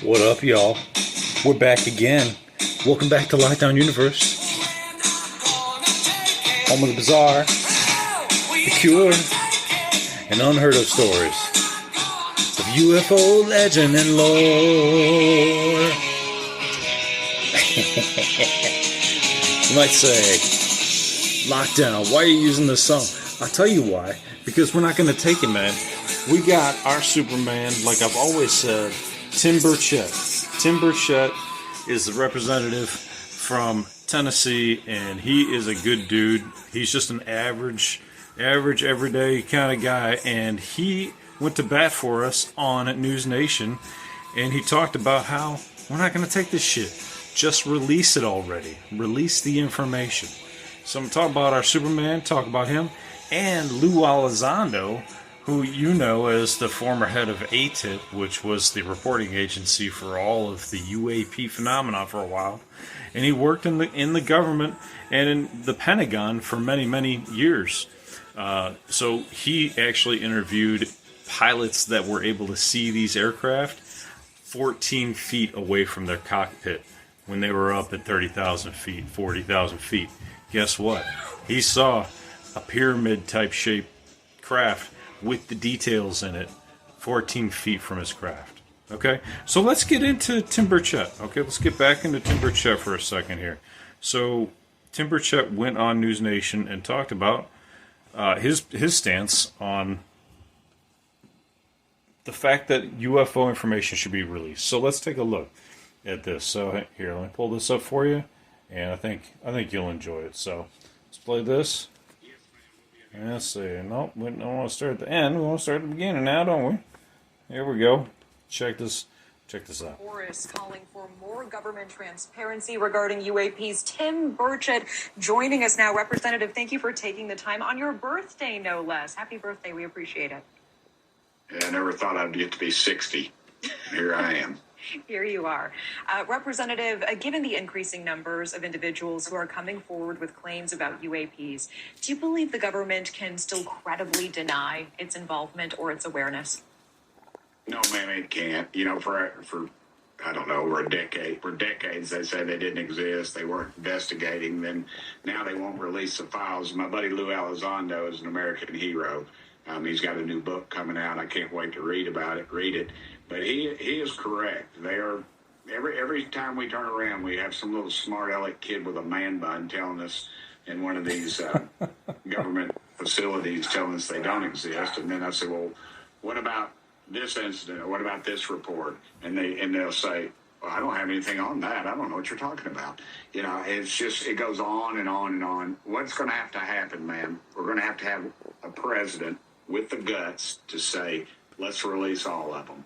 What up, y'all? We're back again. Welcome back to Lockdown Universe, home of the bizarre, the cure, and unheard of stories of UFO legend and lore. You might say, Lockdown, why are you using this song? I'll tell you why. Because we're not going to take it, man. We got our Superman, like I've always said, Tim Burchett. Tim Burchett is the representative from Tennessee, and he is a good dude. He's just an average, everyday kind of guy, and he went to bat for us on News Nation, and he talked about how we're not going to take this shit. Just release it already. Release the information. So I'm going to talk about our Superman, talk about him, and Lou Elizondo, who you know as the former head of ATIP, which was the reporting agency for all of the UAP phenomena for a while. And he worked in the government and in the Pentagon for many years. So he actually interviewed pilots that were able to see these aircraft 14 feet away from their cockpit when they were up at 30,000 feet, 40,000 feet. Guess what? He saw a pyramid-type shaped craft with the details in it 14 feet from his craft. Okay? So let's get into Tim Burchett. Okay, let's get back into Tim Burchett for a second here. So Tim Burchett went on News Nation and talked about his stance on the fact that UFO information should be released. So let's take a look at this. So here, let me pull this up for you, and I think you'll enjoy it. So let's play this. And let's see. Nope, we don't want to start at the end. We want to start at the beginning now, don't we? Here we go. Check this out. Boris calling for more government transparency regarding UAPs. Tim Burchett joining us now. Representative, thank you for taking the time on your birthday, no less. Happy birthday. We appreciate it. I never thought I'd get to be 60. Here I am. Here you are. Representative, given the increasing numbers of individuals who are coming forward with claims about UAPs, do you believe the government can still credibly deny its involvement or its awareness? No, ma'am, it can't. You know, for I don't know, over a decade. For decades, they said they didn't exist. They weren't investigating them. Now they won't release the files. My buddy Lou Elizondo is an American hero. He's got a new book coming out. I can't wait to read it. But he is correct. They are every time we turn around, we have some little smart aleck kid with a man bun telling us in one of these government facilities telling us they don't exist. And then I say, well, what about this incident? Or what about this report? And they'll say, well, I don't have anything on that. I don't know what you're talking about. You know, it's just, it goes on and on and on. What's going to happen, ma'am? We're going to have a president with the guts to say, let's release all of them.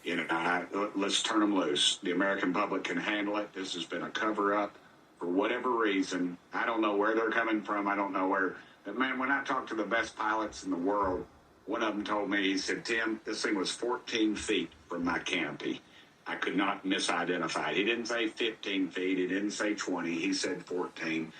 You know, let's turn them loose. The American public can handle it. This has been a cover-up for whatever reason. I don't know where they're coming from. I don't know where. But, man, when I talked to the best pilots in the world, one of them told me, he said, Tim, this thing was 14 feet from my canopy. I could not misidentify it. He didn't say 15 feet. He didn't say 20. He said 14.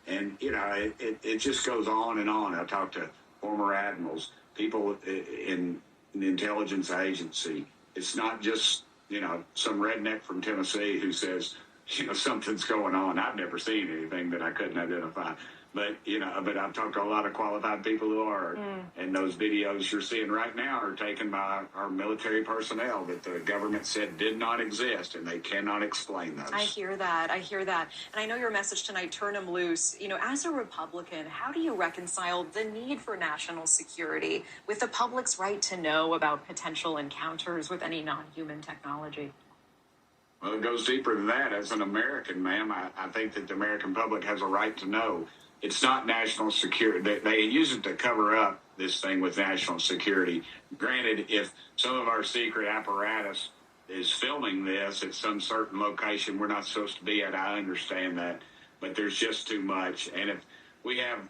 And, you know, it just goes on and on. I talked to former admirals, people in the intelligence agency. It's not just, you know, some redneck from Tennessee who says, you know, something's going on. I've never seen anything that I couldn't identify. But, you know, I've talked to a lot of qualified people who are. And those videos you're seeing right now are taken by our military personnel that the government said did not exist, and they cannot explain those. I hear that. And I know your message tonight, turn them loose. You know, as a Republican, how do you reconcile the need for national security with the public's right to know about potential encounters with any non-human technology? Well, it goes deeper than that. As an American, ma'am, I think that the American public has a right to know. It's not national security. They use it to cover up this thing with national security. Granted, if some of our secret apparatus is filming this at some certain location we're not supposed to be at, I understand that. But there's just too much. And if we have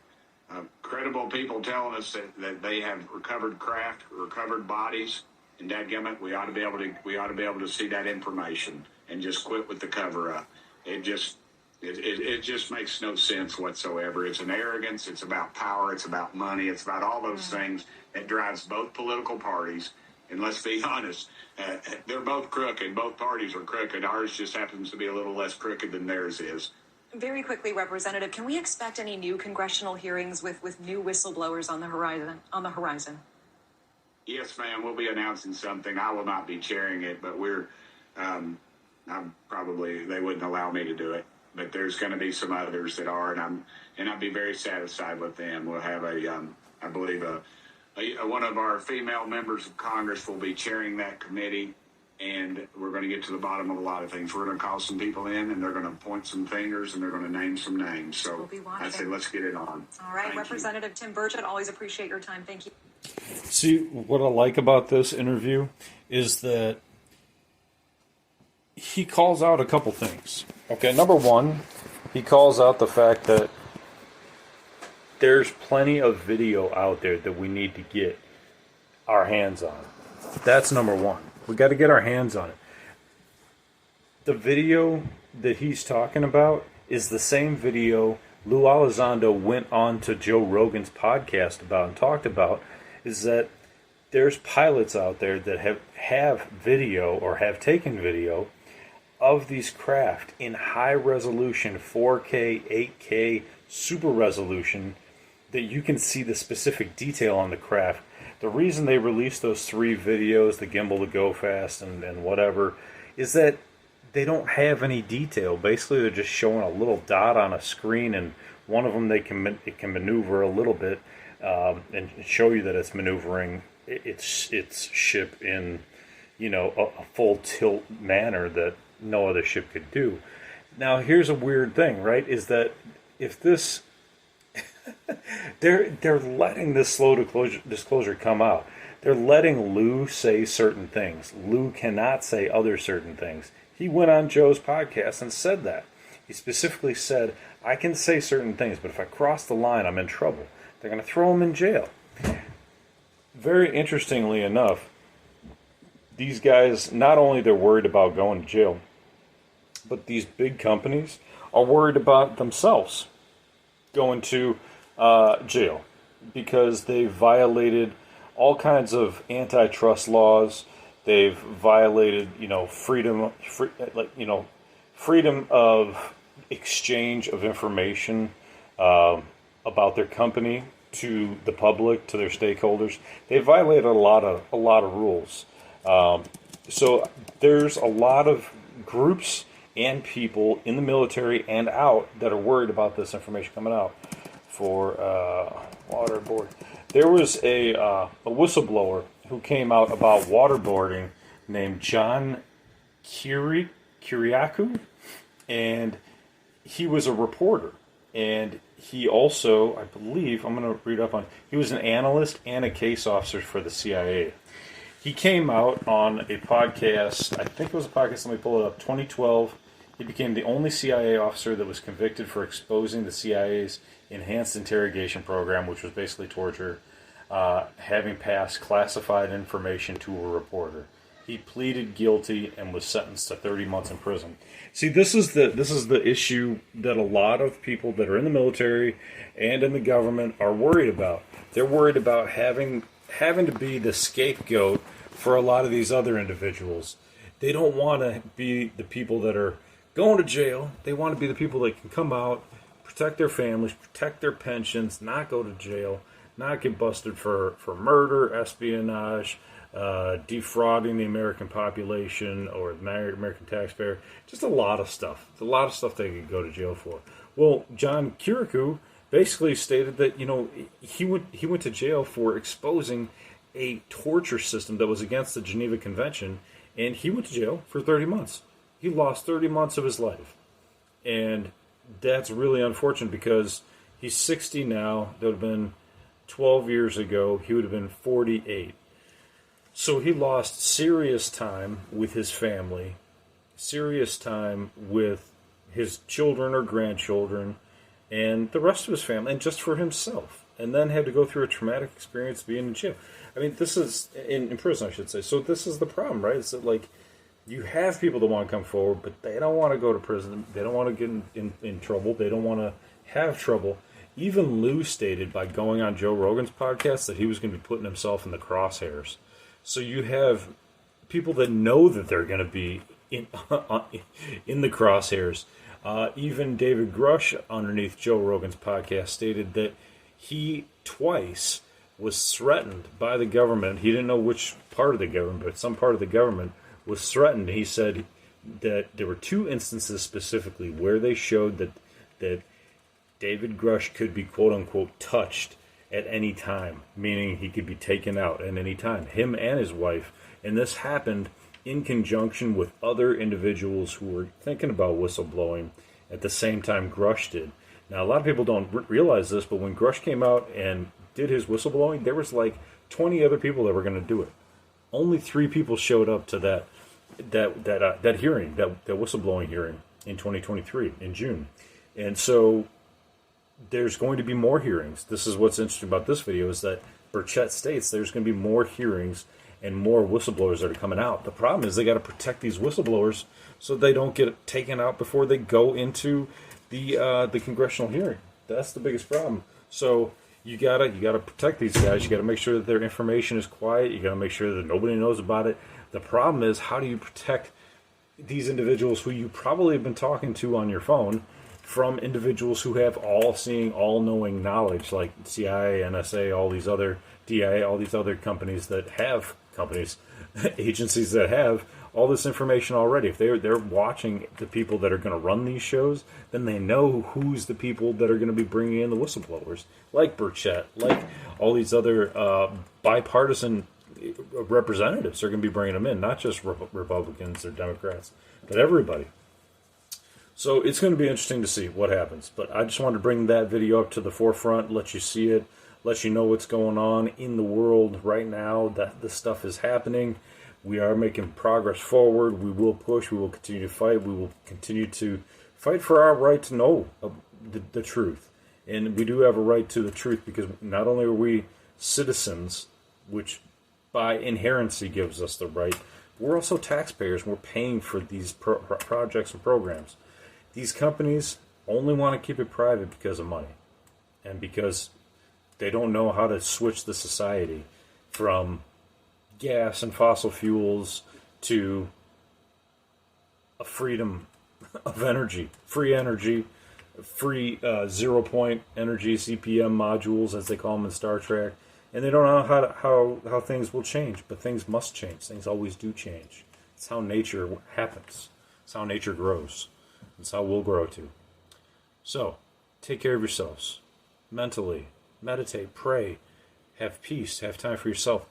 credible people telling us that they have recovered craft, recovered bodies, and dadgummit, we ought to be able to see that information and just quit with the cover up. It just makes no sense whatsoever. It's an arrogance. It's about power. It's about money. It's about all those things that drives both political parties. And let's be honest, they're both crooked. Both parties are crooked. Ours just happens to be a little less crooked than theirs is. Very quickly, Representative, can we expect any new congressional hearings with new whistleblowers on the horizon? Yes, ma'am. We'll be announcing something. I will not be chairing it, but I'm probably, they wouldn't allow me to do it. But there's going to be some others that are, and I'd be very satisfied with them. We'll have I believe one of our female members of Congress will be chairing that committee, and we're going to get to the bottom of a lot of things. We're going to call some people in, and they're going to point some fingers, and they're going to name some names. So we'll be watching. I say, let's get it on. All right, Representative Tim Burchett, always appreciate your time. Thank you. See, what I like about this interview is that he calls out a couple things. Okay, number one, he calls out the fact that there's plenty of video out there that we need to get our hands on. That's number one. We got to get our hands on it. The video that he's talking about is the same video Lou Elizondo went on to Joe Rogan's podcast about and talked about, is that there's pilots out there that have video or have taken video of these craft in high resolution, 4K, 8K, super resolution, that you can see the specific detail on the craft. The reason they released those 3 videos, the gimbal to go fast and whatever, is that they don't have any detail. Basically, they're just showing a little dot on a screen, and one of them it can maneuver a little bit and show you that it's maneuvering its ship in, a full tilt manner that no other ship could do. Now, here's a weird thing, right? Is that if this they're letting this slow disclosure come out. They're letting Lou say certain things. Lou cannot say other certain things. He went on Joe's podcast and said that. He specifically said, I can say certain things, but if I cross the line, I'm in trouble. They're going to throw him in jail. Very interestingly enough, these guys, not only they're worried about going to jail, but these big companies are worried about themselves going to jail because they violated all kinds of antitrust laws. They've violated, freedom of exchange of information about their company to the public, to their stakeholders. They violated a lot of rules. So there's a lot of groups and people in the military and out that are worried about this information coming out for waterboard. There was a whistleblower who came out about waterboarding named John Kiriakou, and he was a reporter. And he also, I believe, I'm going to read up on, he was an analyst and a case officer for the CIA. He came out on a podcast, I think it was a podcast, let me pull it up, 2012. He became the only CIA officer that was convicted for exposing the CIA's enhanced interrogation program, which was basically torture, having passed classified information to a reporter. He pleaded guilty and was sentenced to 30 months in prison. See, this is the issue that a lot of people that are in the military and in the government are worried about. They're worried about having to be the scapegoat for a lot of these other individuals. They don't want to be the people that are going to jail. They want to be the people that can come out, protect their families, protect their pensions, not go to jail, not get busted for murder, espionage, defrauding the American population or the American taxpayer. Just a lot of stuff. There's a lot of stuff they could go to jail for. Well, John Kiriakou basically stated that, he went to jail for exposing a torture system that was against the Geneva Convention, and he went to jail for 30 months. He lost 30 months of his life. And that's really unfortunate because he's 60 now. That would have been 12 years ago. He would have been 48. So he lost serious time with his family, serious time with his children or grandchildren, and the rest of his family, and just for himself. And then had to go through a traumatic experience being in jail. I mean, this is, in prison, I should say. So this is the problem, right? It's that, like, you have people that want to come forward, but they don't want to go to prison. They don't want to get in trouble. They don't want to have trouble. Even Lou stated by going on Joe Rogan's podcast that he was going to be putting himself in the crosshairs So you have people that know that they're going to be in in the crosshairs. Even David Grush, underneath Joe Rogan's podcast, stated that he twice was threatened by the government. He didn't know which part of the government, but some part of the government was threatened. He said that there were 2 instances specifically where they showed that David Grush could be quote unquote touched at any time, meaning he could be taken out at any time, him and his wife. And this happened in conjunction with other individuals who were thinking about whistleblowing at the same time Grush did. Now, a lot of people don't realize this, but when Grush came out and did his whistleblowing, there was like 20 other people that were going to do it. Only 3 people showed up to that hearing, that whistleblowing hearing in 2023 in June. And so there's going to be more hearings. This is what's interesting about this video, is that BURCHETT states there's going to be more hearings and more whistleblowers that are coming out. The problem is they got to protect these whistleblowers so they don't get taken out before they go into the congressional hearing. That's the biggest problem. So you gotta protect these guys. You gotta make sure that their information is quiet. You gotta make sure that nobody knows about it. The problem is, how do you protect these individuals who you probably have been talking to on your phone from individuals who have all-seeing, all-knowing knowledge, like CIA, NSA, all these other DIA, all these other companies that have agencies that have all this information already. If they're watching the people that are going to run these shows, then they know who's the people that are going to be bringing in the whistleblowers, like BURCHETT, like all these other bipartisan representatives are going to be bringing them in, not just Republicans or Democrats, but everybody. So it's going to be interesting to see what happens. But I just wanted to bring that video up to the forefront, let you see it, let you know what's going on in the world right now, that this stuff is happening. We are making progress forward. We will push. We will continue to fight. We will continue to fight for our right to know the truth. And we do have a right to the truth, because not only are we citizens, which by inherency gives us the right, we're also taxpayers. We're paying for these projects and programs. These companies only want to keep it private because of money, and because they don't know how to switch the society from gas and fossil fuels to a freedom of energy, free 0-point energy, CPM modules, as they call them in Star Trek. And they don't know how things will change, but things must change. Things always do change. It's how nature happens. It's how nature grows. It's how we'll grow too. So, take care of yourselves mentally. Meditate, pray, have peace, have time for yourself.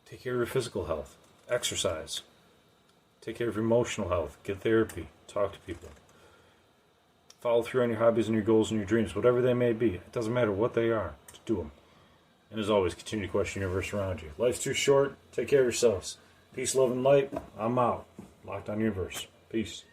Take care of your physical health. Exercise. Take care of your emotional health. Get therapy. Talk to people. Follow through on your hobbies and your goals and your dreams, whatever they may be. It doesn't matter what they are. Just do them. And as always, continue to question the universe around you. Life's too short. Take care of yourselves. Peace, love, and light. I'm out. Locked on Universe. Peace.